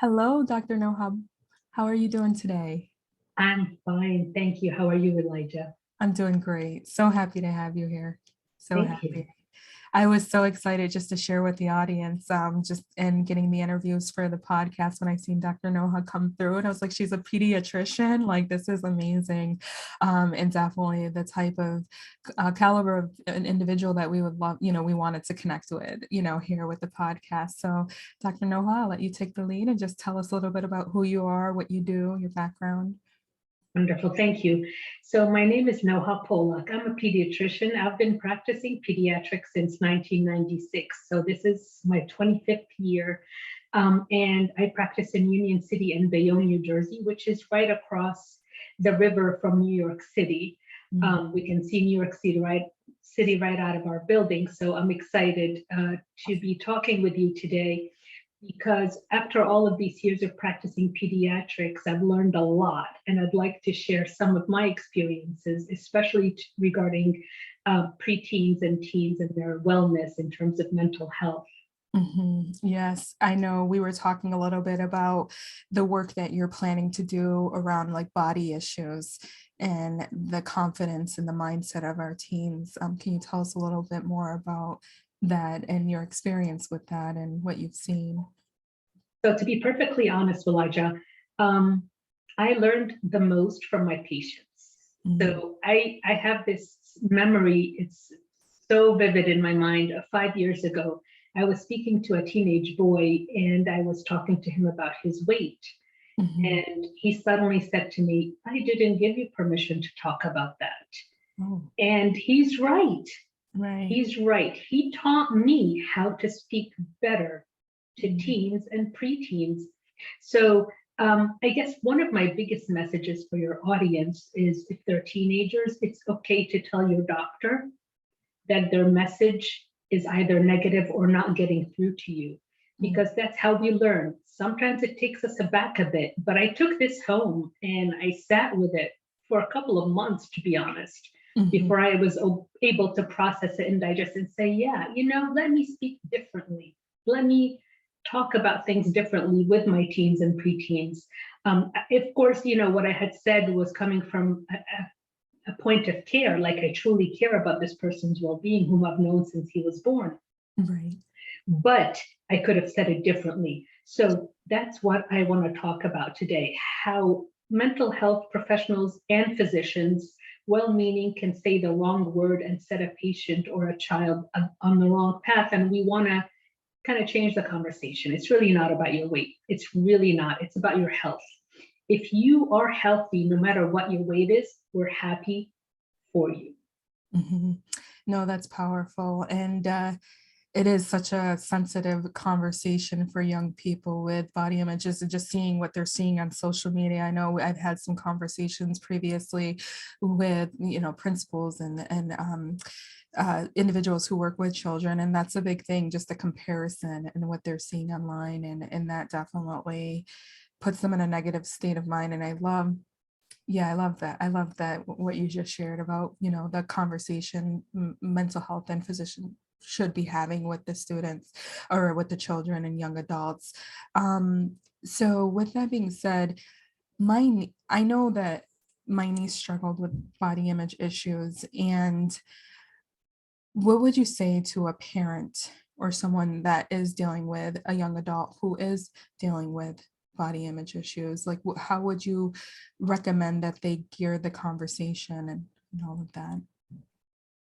Hello, Dr. Nohab. How are you doing today? I'm fine. Thank you. How are you, Elijah? I'm doing great. So happy to have you here. So Thank you. happy. I was so excited just to share with the audience, just in getting the interviews for the podcast when I seen Dr. Noha come through. And I was like, she's a pediatrician. Like, this is amazing. And definitely the type of caliber of an individual that we would love, we wanted to connect with, here with the podcast. So, Dr. Noha, I'll let you take the lead and just tell us a little bit about who you are, what you do, your background. Wonderful. Thank you. So my name is Noha Polak. I'm a pediatrician. I've been practicing pediatrics since 1996. So this is my 25th year. And I practice in Union City and Bayonne, New Jersey, which is right across the river from New York City. We can see New York City right out of our building. So I'm excited to be talking with you today because after all of these years of practicing pediatrics, I've learned a lot, and I'd like to share some of my experiences, especially regarding preteens and teens and their wellness in terms of mental health. Yes, I know we were talking a little bit about the work that you're planning to do around like body issues and the confidence and the mindset of our teens. Can you tell us a little bit more about that and your experience with that and what you've seen? So to be perfectly honest, Elijah, um, I learned the most from my patients. Mhm. So I have this memory, it's so vivid in my mind. 5 years ago, I was speaking to a teenage boy and I was talking to him about his weight. Mhm. And he suddenly said to me, I didn't give you permission to talk about that. Oh, And he's right. right. He's right. He taught me how to speak better to Mhm. teens and preteens. So I guess one of my biggest messages for your audience is if they're teenagers, it's okay to tell your doctor that their message is either negative or not getting through to you, because that's how we learn. Sometimes it takes us aback a bit, but I took this home and I sat with it for a couple of months, to be honest, Mhm. before I was able to process it and digest and say, yeah, let me speak differently. Let me talk about things differently with my teens and preteens. Of course, what I had said was coming from a point of care, like I truly care about this person's well-being, whom I've known since he was born. Right. But I could have said it differently. So that's what I want to talk about today, how mental health professionals and physicians, well-meaning, can say the wrong word and set a patient or a child on the wrong path. And we want to kind of change the conversation. It's really not about your weight. It's really not. It's about your health. If you are healthy, no matter what your weight is, we're happy for you. Mhm. No, that's powerful. And it is such a sensitive conversation for young people with body images and just seeing what they're seeing on social media. I know I've had some conversations previously with, principals and individuals who work with children, and that's a big thing, just the comparison and what they're seeing online, and that definitely puts them in a negative state of mind. And yeah, I love that. I love that what you just shared about, the conversation mental health and physician should be having with the students or with the children and young adults. So with that being said, I know that my niece struggled with body image issues. And what would you say to a parent or someone that is dealing with a young adult who is dealing with body image issues? Like, how would you recommend that they gear the conversation and all of that?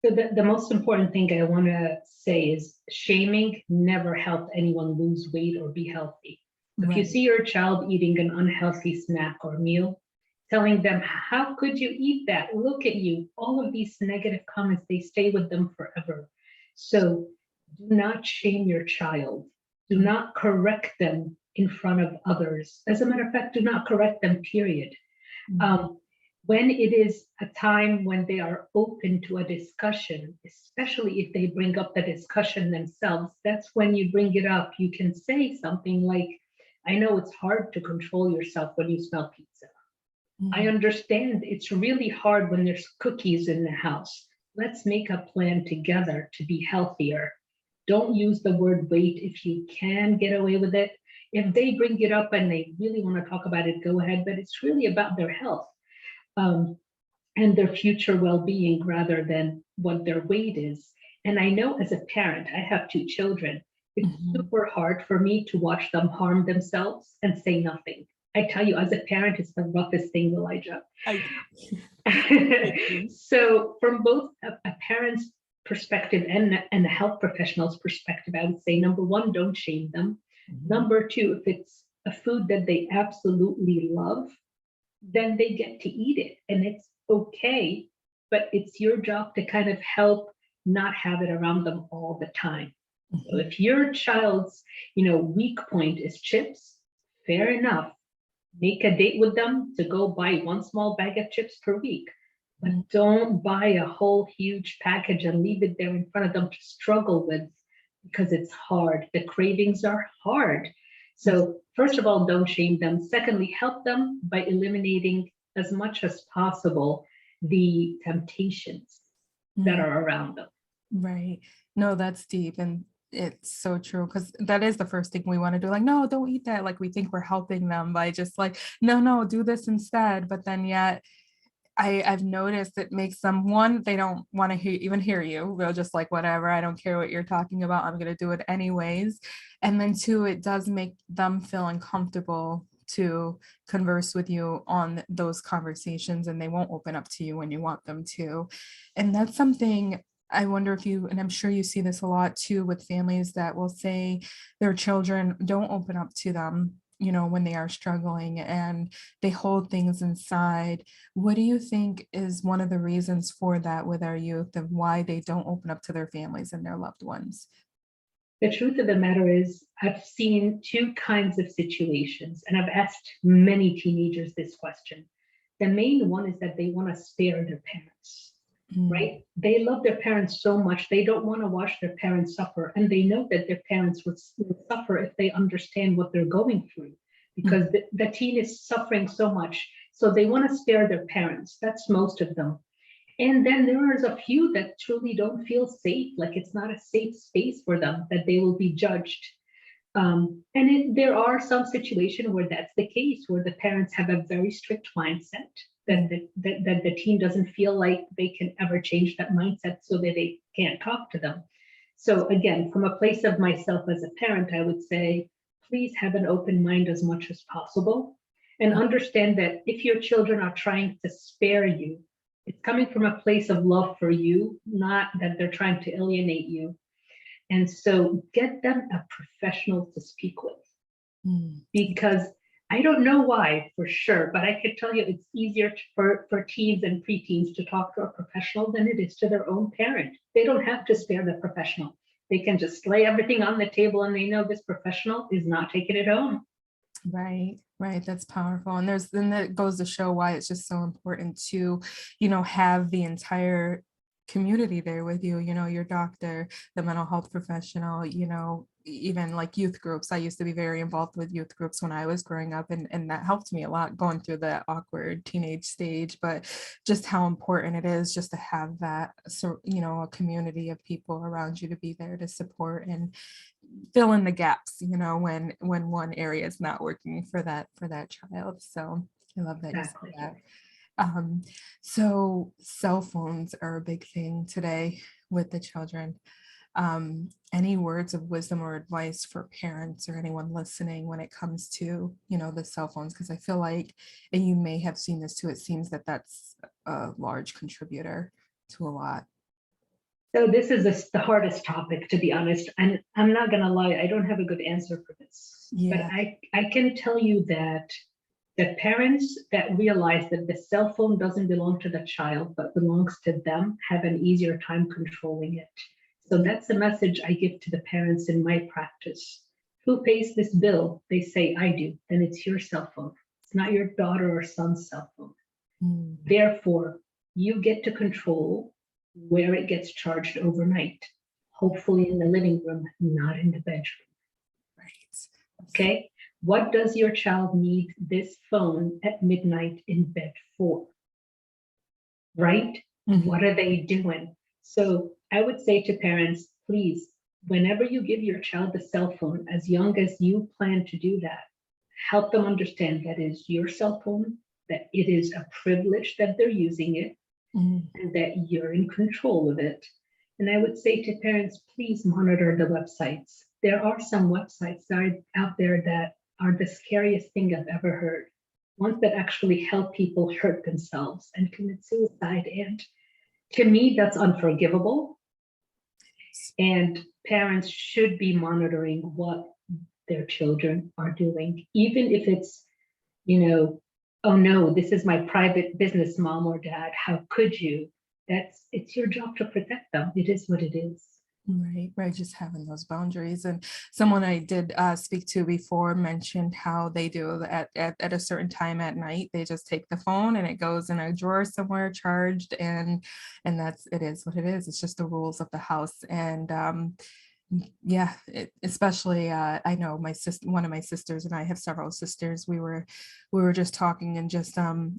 So the most important thing I want to say is shaming never helped anyone lose weight or be healthy. If you Right. see your child eating an unhealthy snack or meal, telling them, how could you eat that? Look at you. All of these negative comments, they stay with them forever. So do not shame your child. Do Mm. not correct them in front of others. As a matter of fact, do not correct them, period. Mhm. Um, when it is a time when they are open to a discussion, especially if they bring up the discussion themselves, that's when you bring it up. You can say something like, I know it's hard to control yourself when you smell pizza. I Mhm. understand it's really hard when there's cookies in the house. Let's make a plan together to be healthier. Don't use the word weight if you can get away with it. If they bring it up and they really want to talk about it, go ahead, but it's really about their health. Um, and their future well-being rather than what their weight is. And I know as a parent, I have two children. It's Mhm. super hard for me to watch them harm themselves and say nothing. I tell you, as a parent, it's the roughest thing, Elijah. I agree. So, from both a parent's perspective and a health professional's perspective, I would say number one, don't shame them. Mhm. Number two, if it's a food that they absolutely love, then they get to eat it and it's okay. But it's your job to kind of help not have it around them all the time. So Mhm. if your child's, weak point is chips, fair enough. Make a date with them to go buy one small bag of chips per week. But Mhm. don't buy a whole huge package and leave it there in front of them to struggle with because it's hard. The cravings are hard. So, first of all, don't shame them. Secondly, help them by eliminating as much as possible the temptations that Mhm. are around them. Right. No, that's deep. And it's so true because that is the first thing we want to do. Like, no, don't eat that. Like, we think we're helping them by just like, no, no, do this instead. But then, yet, I've noticed it makes them one, they don't want to even hear you. They'll just like, whatever, I don't care what you're talking about. I'm going to do it anyways. And then two, it does make them feel uncomfortable to converse with you on those conversations and they won't open up to you when you want them to. And that's something I wonder if you, and I'm sure you see this a lot too with families that will say their children don't open up to them, when they are struggling and they hold things inside. What do you think is one of the reasons for that with our youth and why they don't open up to their families and their loved ones? The truth of the matter is, I've seen two kinds of situations, and I've asked many teenagers this question. The main one is that they want to spare their parents, Mm, right? They love their parents so much, they don't want to watch their parents suffer. And they know that their parents would suffer if they understand what they're going through, mm, because the teen is suffering so much. So they want to spare their parents. That's most of them. And then there is a few that truly don't feel safe, like it's not a safe space for them, that they will be judged. There are some situations where that's the case, where the parents have a very strict mindset, mm, that the teen doesn't feel like they can ever change that mindset so that they can't talk to them. So again, from a place of myself as a parent, I would say, please have an open mind as much as possible and mm, understand that if your children are trying to spare you, it's coming from a place of love for you, not that they're trying to alienate you. And so get them a professional to speak with, mm. because I don't know why for sure, but I could tell you it's easier for teens and preteens to talk to a professional than it is to their own parent. They don't have to spare the professional. They can just lay everything on the table and they know this professional is not taking it home. Right, right. That's powerful. And then that goes to show why it's just so important to, have the entire community there with you, your doctor, the mental health professional, even like youth groups. I used to be very involved with youth groups when I was growing up, and that helped me a lot going through the awkward teenage stage, but just how important it is just to have that, so, a community of people around you to be there to support and fill in the gaps, when one area is not working for that child. So I love that you said Exactly. that. Um, so cell phones are a big thing today with the children. Any words of wisdom or advice for parents or anyone listening when it comes to, the cell phones? Because I feel like, and you may have seen this too, it seems that that's a large contributor to a lot. So this is the hardest topic, to be honest. And I'm not gonna lie, I don't have a good answer for this. But Yeah. I can tell you that the parents that realize that the cell phone doesn't belong to the child, but belongs to them, have an easier time controlling it. So that's the message I give to the parents in my practice. Who pays this bill? They say, I do. Then it's your cell phone. It's not your daughter or son's cell phone. Mm, Therefore, you get to control where it gets charged overnight, hopefully in the living room, not in the bedroom. right. Okay? What does your child need this phone at midnight in bed for? Right? Mhm. What are they doing? So I would say to parents, please Whenever you give your child a cell phone, as young as you plan to do that, help them understand that is your cell phone, that it is a privilege that they're using it, Mm, and that you're in control of it. And I would say to parents, please monitor the websites. There are some websites that are out there that are the scariest thing I've ever heard. Ones that actually help people hurt themselves and commit suicide. And to me, that's unforgivable. And parents should be monitoring what their children are doing, even if it's, oh no, this is my private business, mom or dad. How could you? It's your job to protect them. It is what it is. right, right. Just having those boundaries. And someone I did speak to before mentioned how they do at a certain time at night, they just take the phone and it goes in a drawer somewhere charged, and that's it is what it is. It's just the rules of the house. And yeah, especially I know my sister, one of my sisters, and I have several sisters. We were just talking, and just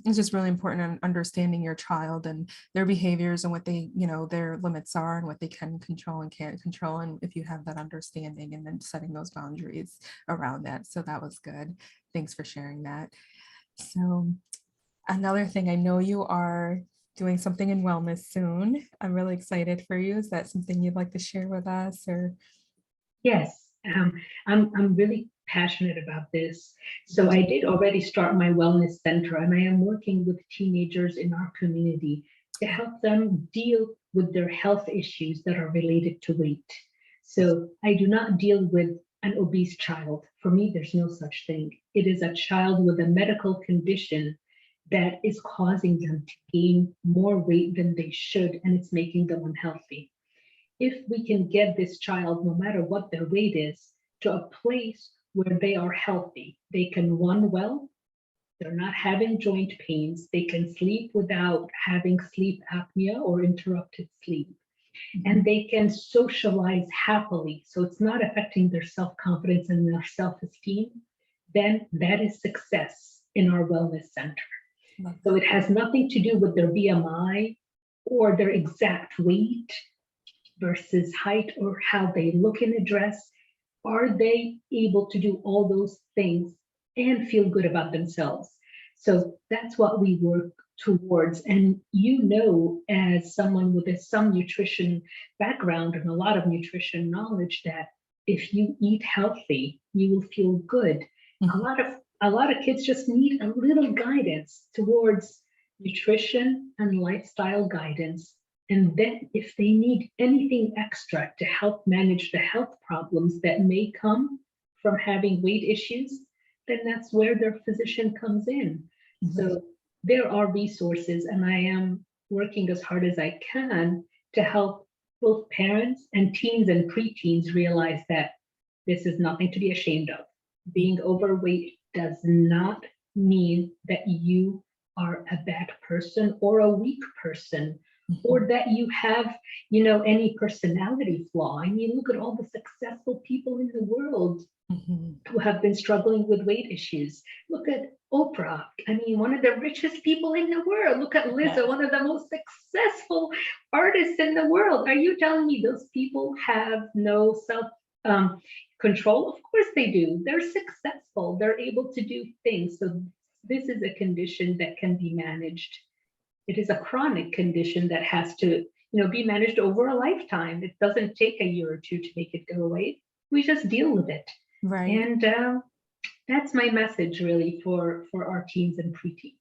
it's just really important in understanding your child and their behaviors and what they, their limits are and what they can control and can't control, and if you have that understanding, and then setting those boundaries around that. So that was good. Thanks for sharing that. So another thing, I know you are doing something in wellness soon. I'm really excited for you. Is that something you'd like to share with us, or? Yes, I'm really passionate about this. So I did already start my wellness center, and I am working with teenagers in our community to help them deal with their health issues that are related to weight. So I do not deal with an obese child. For me, there's no such thing. It is a child with a medical condition that is causing them to gain more weight than they should, and it's making them unhealthy. If we can get this child, no matter what their weight is, to a place where they are healthy, they can run well, they're not having joint pains, they can sleep without having sleep apnea or interrupted sleep, and they can socialize happily, so it's not affecting their self-confidence and their self-esteem, then that is success in our wellness center. Love So that. it has nothing to do with their BMI or their exact weight versus height or how they look in a dress. Are they able to do all those things and feel good about themselves? So that's what we work towards. And as someone with some nutrition background and a lot of nutrition knowledge, that if you eat healthy, you will feel good. A Mhm. lot of a lot of kids just need a little guidance towards nutrition and lifestyle guidance, and then if they need anything extra to help manage the health problems that may come from having weight issues, then that's where their physician comes in. Right. So there are resources, and I am working as hard as I can to help both parents and teens and preteens realize that this is nothing to be ashamed of. Being overweight does not mean that you are a bad person or a weak person, or Mhm. that you have, any personality flaw. I mean, look at all the successful people in the world Mhm. who have been struggling with weight issues. Look at Oprah. I mean, one of the richest people in the world. Look at Yeah. Lizzo, one of the most successful artists in the world. Are you telling me those people have no self um, control? Of course they do. They're successful. They're able to do things. So this is a condition that can be managed. It is a chronic condition that has to, be managed over a lifetime. It doesn't take a year or two to make it go away. We just deal with it. Right. And that's my message really for our teens and preteens.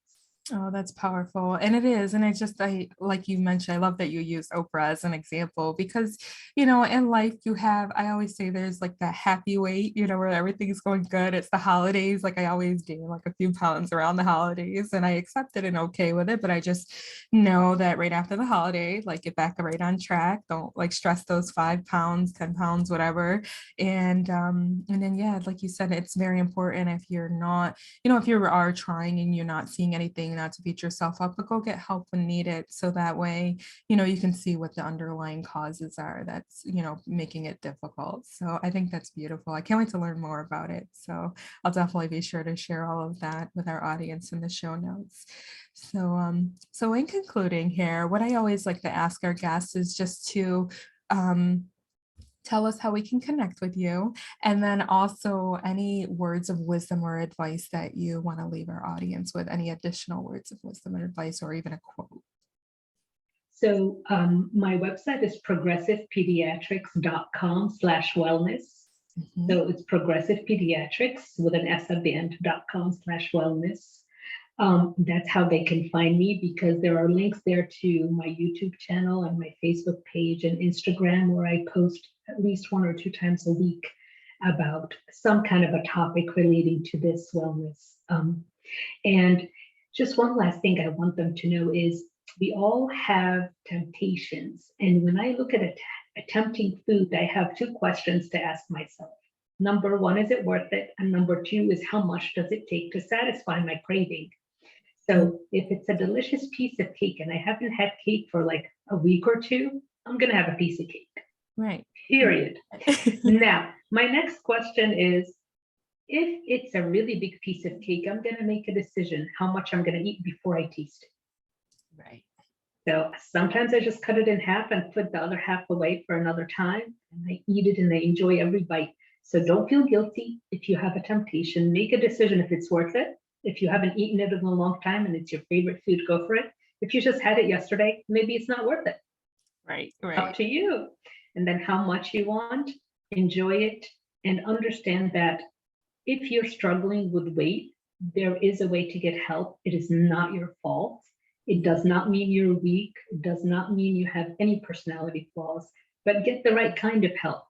Oh, that's powerful. And it is. And I, like you mentioned, I love that you use Oprah as an example because, in life you have, I always say there's like that happy weight, where everything's going good. It's the holidays. Like I always gain like a few pounds around the holidays, and I accept it and okay with it. But I just know that right after the holiday, like get back right on track. Don't like stress those 5 pounds, 10 pounds, whatever. And then, yeah, like you said, it's very important if you're not, if you are trying and you're not seeing anything, not to beat yourself up, but go get help when needed. So that way, you can see what the underlying causes are that's, making it difficult. So I think that's beautiful. I can't wait to learn more about it. So I'll definitely be sure to share all of that with our audience in the show notes. So in concluding here, what I always like to ask our guests is just to, um, tell us how we can connect with you. And then also any words of wisdom or advice that you want to leave our audience with, any additional words of wisdom and advice, or even a quote. So my website is progressivepediatrics.com/wellness. Mhm. So it's Progressive Pediatrics with an S at the end.com/wellness. That's how they can find me, because there are links there to my YouTube channel and my Facebook page and Instagram, where I post at least 1 or 2 times a week about some kind of a topic relating to this wellness. And just one last thing I want them to know is we all have temptations. And when I look at attempting food, I have 2 questions to ask myself. Number one, is it worth it? And number two is, how much does it take to satisfy my craving? So if it's a delicious piece of cake and I haven't had cake for like a week or two, I'm going to have a piece of cake, Right. period. Now, my next question is, if it's a really big piece of cake, I'm going to make a decision how much I'm going to eat before I taste it. Right. So sometimes I just cut it in half and put the other half away for another time, and I eat it and I enjoy every bite. So don't feel guilty if you have a temptation. Make a decision if it's worth it. If you haven't eaten it in a long time and it's your favorite food, go for it. If you just had it yesterday, maybe it's not worth it. Right. Up Right. to you. And then how much you want, enjoy it, and understand that if you're struggling with weight, there is a way to get help. It is not your fault. It does not mean you're weak. It does not mean you have any personality flaws, but get the right kind of help.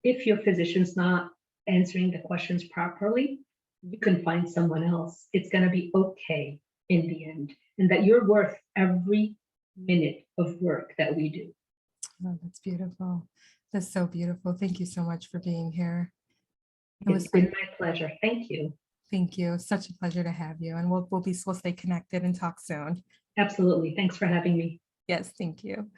If your physician's not answering the questions properly, you can find someone else. It's going to be okay in the end, and that you're worth every minute of work that we do. Oh, that's beautiful. That's so beautiful. Thank you so much for being here. It was It's been my pleasure. Thank you. Thank you. Such a pleasure to have you. And we'll stay connected and talk soon. Absolutely. Thanks for having me. Yes, thank you.